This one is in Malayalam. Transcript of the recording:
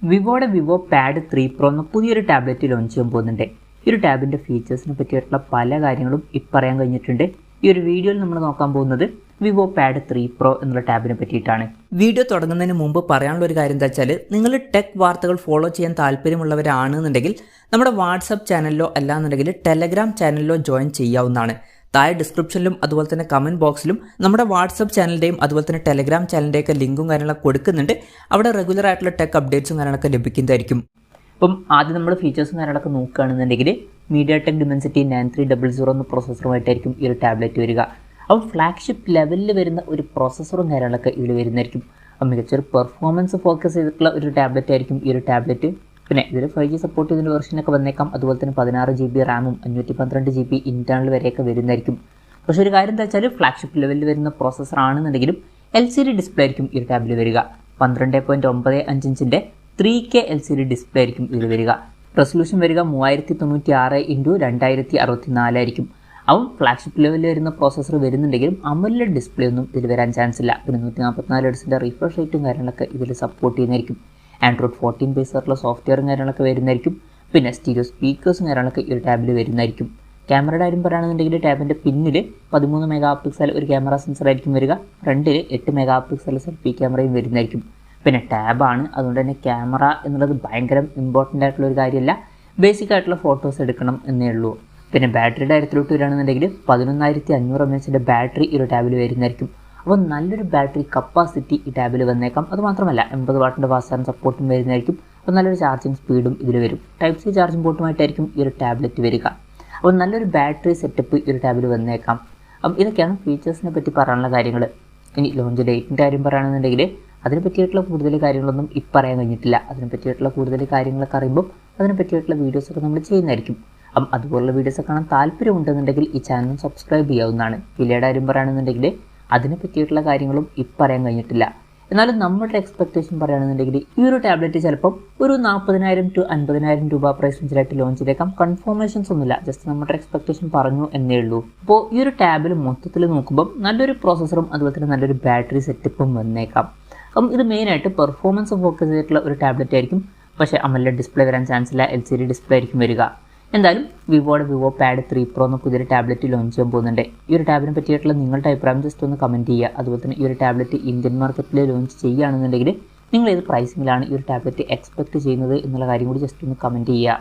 വിവോയുടെ വിവോ പാഡ് 3 Pro എന്ന പുതിയൊരു ടാബ്ലറ്റ് ലോഞ്ച് ചെയ്യാൻ പോകുന്നുണ്ട്. ഈ ഒരു ടാബിൻ്റെ ഫീച്ചേഴ്സിനെ പറ്റിയിട്ടുള്ള പല കാര്യങ്ങളും പറയാൻ കഴിഞ്ഞിട്ടുണ്ട്. ഈ ഒരു വീഡിയോയിൽ നമ്മൾ നോക്കാൻ പോകുന്നത് വിവോ പാഡ് 3 Pro എന്നുള്ള ടാബിനെ പറ്റിയിട്ടാണ്. വീഡിയോ തുടങ്ങുന്നതിന് മുമ്പ് പറയാനുള്ള ഒരു കാര്യം എന്താ വെച്ചാൽ, നിങ്ങൾ ടെക് വാർത്തകൾ ഫോളോ ചെയ്യാൻ താല്പര്യമുള്ളവരാണെന്നുണ്ടെങ്കിൽ നമ്മുടെ വാട്സപ്പ് ചാനലിലോ അല്ലാന്നുണ്ടെങ്കിൽ ടെലഗ്രാം ചാനലിലോ ജോയിൻ ചെയ്യാവുന്നതാണ്. താഴെ ഡിസ്ക്രിപ്ഷനിലും അതുപോലെ തന്നെ കമൻറ്റ് ബോക്സിലും നമ്മുടെ വാട്സപ്പ് ചാനലിൻ്റെയും അതുപോലെ തന്നെ ടെലഗ്രാം ചാനലിൻ്റെയൊക്കെ ലിങ്കും കാര്യങ്ങളൊക്കെ കൊടുക്കുന്നുണ്ട്. അവിടെ റെഗുലർ ആയിട്ടുള്ള ടെക് അപ്ഡേറ്റ്സും കാര്യങ്ങളൊക്കെ ലഭിക്കുന്നതായിരിക്കും. അപ്പം ആദ്യം നമ്മൾ ഫീച്ചേഴ്സും കാര്യങ്ങളൊക്കെ നോക്കുകയാണെന്നുണ്ടെങ്കിൽ MediaTek Dimensity 9300 എന്ന പ്രോസസ്സറുമായിട്ടായിരിക്കും ഈ ഒരു ടാബ്ലറ്റ് വരിക. അപ്പോൾ ഫ്ലാഗ്ഷിപ്പ് ലെവലിൽ വരുന്ന ഒരു പ്രോസസ്സറും കാര്യങ്ങളൊക്കെ ഇതിൽ വരുന്നതായിരിക്കും. അപ്പം മികച്ചൊരു പെർഫോമൻസ് ഫോക്കസ് ചെയ്തിട്ടുള്ള ഒരു ടാബ്ലറ്റ് ആയിരിക്കും ഈ ഒരു ടാബ്ലറ്റ്. പിന്നെ ഇതിൽ 5G സപ്പോർട്ട് ചെയ്തിൻ്റെ വെർഷനൊക്കെ വന്നേക്കാം. അതുപോലെ തന്നെ 16 GB റാമും 512 GB ഇൻറ്റേർണൽ വരെയൊക്കെ വരുന്നതായിരിക്കും. പക്ഷേ ഒരു കാര്യം എന്താ വെച്ചാൽ, ഫ്ലാഗ്ഷിപ്പ് ലെവലിൽ വരുന്ന പ്രോസസ്സർ ആണെന്നുണ്ടെങ്കിലും LCD ഡിസ്പ്ലേ ആയിരിക്കും ഈ ഒരു ടാബിൽ വരിക. 12.95 ഇഞ്ചിൻ്റെ 3K LCD ഡിസ്പ്ലേ ആയിരിക്കും ഇതിൽ വരിക. റെസൊല്യൂഷൻ വരിക 3096x2064 ആയിരിക്കും. അപ്പം ഫ്ലാഗ്ഷിപ്പ് ലെവലിൽ വരുന്ന പ്രോസസ്സർ വരുന്നുണ്ടെങ്കിലും AMOLED ഡിസ്പ്ലേ ഒന്നും ഇതിൽ വരാൻ ചാൻസ് ഇല്ല. പിന്നെ 144 ഹെർട്സിൻ്റെ റിഫ്രഷ് റേറ്റും കാര്യങ്ങളൊക്കെ ഇതിൽ സപ്പോർട്ട് ചെയ്യുന്നതായിരിക്കും. Android 14 ബേസ് ആയിട്ടുള്ള സോഫ്റ്റ്വെയറും കാര്യങ്ങളൊക്കെ വരുന്നതായിരിക്കും. പിന്നെ സ്റ്റീരിയോ സ്പീക്കേഴ്സും കാര്യങ്ങളൊക്കെ ഈ ഒരു ടാബിൽ വരുന്നതായിരിക്കും. ക്യാമറയുടെ കാര്യം പറയുകയാണെന്നുണ്ടെങ്കിൽ ടാബിൻ്റെ പിന്നിൽ 13 MP ഒരു ക്യാമറ സെൻസർ ആയിരിക്കും വരിക. ഫ്രണ്ടിൽ 8 MP സെൽഫി ക്യാമറയും വരുന്നതായിരിക്കും. പിന്നെ ടാബാണ്, അതുകൊണ്ട് തന്നെ ക്യാമറ എന്നുള്ളത് ഭയങ്കര ഇമ്പോർട്ടൻ്റ് ആയിട്ടുള്ള ഒരു കാര്യമല്ല. ബേസിക് ആയിട്ടുള്ള ഫോട്ടോസ് എടുക്കണം എന്നേ ഉള്ളൂ. പിന്നെ ബാറ്ററിയുടെ കാര്യത്തിലോട്ട് വരികയാണെന്നുണ്ടെങ്കിൽ 11500 mAh ബാറ്ററി ഈ ഒരു ടാബിൽ വരുന്നതായിരിക്കും. അപ്പോൾ നല്ലൊരു ബാറ്ററി കപ്പാസിറ്റി ഈ ടാബിൽ വന്നേക്കാം. അതുമാത്രമല്ല 80 വാട്ടിൻ്റെ ഫാസ്റ്റ് ചാർജിങ് സപ്പോർട്ടും വരുന്നതായിരിക്കും. അപ്പോൾ നല്ലൊരു ചാർജിങ് സ്പീഡും ഇതിൽ വരും. Type-C ചാർജിങ് പോർട്ടുമായിട്ടായിരിക്കും ഈ ഒരു ടാബ്ലറ്റ് വരിക. അപ്പോൾ നല്ലൊരു ബാറ്ററി സെറ്റപ്പ് ഈ ഒരു ടാബിൽ വന്നേക്കാം. അപ്പം ഇതൊക്കെയാണ് ഫീച്ചേഴ്സിനെ പറ്റി പറയാനുള്ള കാര്യങ്ങൾ. ഇനി ലോഞ്ച് ഡേറ്റിൻ്റെ കാര്യം പറയുകയാണെന്നുണ്ടെങ്കിൽ അതിനെ പറ്റിയിട്ടുള്ള കൂടുതൽ കാര്യങ്ങളൊന്നും പറയാൻ കഴിഞ്ഞിട്ടില്ല. അതിനെ പറ്റിയിട്ടുള്ള കൂടുതൽ കാര്യങ്ങളൊക്കെ അറിയുമ്പോൾ അതിനെ പറ്റിയിട്ടുള്ള വീഡിയോസൊക്കെ നമ്മൾ ചെയ്യുന്നതായിരിക്കും. അപ്പം അതുപോലുള്ള വീഡിയോസ് കാണാൻ താല്പര്യമുണ്ടെന്നുണ്ടെങ്കിൽ ഈ ചാനൽ സബ്സ്ക്രൈബ് ചെയ്യാവുന്നതാണ്. വിലയുടെ കാര്യം പറയുകയാണെന്നുണ്ടെങ്കിൽ അതിനെ പറ്റിയിട്ടുള്ള കാര്യങ്ങളും പറയാൻ കഴിഞ്ഞിട്ടില്ല. എന്നാലും നമ്മുടെ എക്സ്പെക്റ്റേഷൻ പറയുകയാണെന്നുണ്ടെങ്കിൽ ഈ ഒരു ടാബ്ലറ്റ് ചിലപ്പം ഒരു 40,000 to 50,000 രൂപ പ്രൈസ് റേഞ്ചിലായിട്ട് ലോഞ്ച് ചെയ്തേക്കാം. കൺഫർമേഷൻസ് ഒന്നുമില്ല, ജസ്റ്റ് നമ്മുടെ എക്സ്പെക്റ്റേഷൻ പറഞ്ഞു എന്നേ ഉള്ളൂ. അപ്പോൾ ഈ ഒരു ടാബിൽ മൊത്തത്തിൽ നോക്കുമ്പോൾ നല്ലൊരു പ്രോസസ്സറും അതുപോലെ തന്നെ നല്ലൊരു ബാറ്ററി സെറ്റപ്പും വന്നേക്കാം. അപ്പം ഇത് മെയിനായിട്ട് പെർഫോമൻസ് ഫോക്കസ് ചെയ്തിട്ടുള്ള ഒരു ടാബ്ലറ്റ് ആയിരിക്കും. പക്ഷേ AMOLED ഡിസ്പ്ലേ വരാൻ ചാൻസ് ഇല്ല, LCD ഡിസ്പ്ലേ ആയിരിക്കും വരിക. എന്തായാലും വിവോയുടെ വിവോ പാഡ് 3 Pro എന്ന പുതിയൊരു ടാബ്ലറ്റ് ലോഞ്ച് ചെയ്യാൻ പോകുന്നുണ്ട്. ഈ ഒരു ടാബിനെ പറ്റിയിട്ടുള്ള നിങ്ങളുടെ അഭിപ്രായം ജസ്റ്റ് ഒന്ന് കമൻറ്റ് ചെയ്യുക. അതുപോലെ തന്നെ ഈ ഒരു ടാബ്ലറ്റ് ഇന്ത്യൻ മാർക്കറ്റിൽ ലോഞ്ച് ചെയ്യുകയാണെന്നുണ്ടെങ്കിൽ നിങ്ങൾ ഏത് പ്രൈസിങ്ങിലാണ് ഈ ഒരു ടാബ്ലറ്റ് എക്സ്പെക്ട് ചെയ്യുന്നത് എന്നുള്ള കാര്യം കൂടി ജസ്റ്റ് ഒന്ന് കമൻറ്റ് ചെയ്യുക.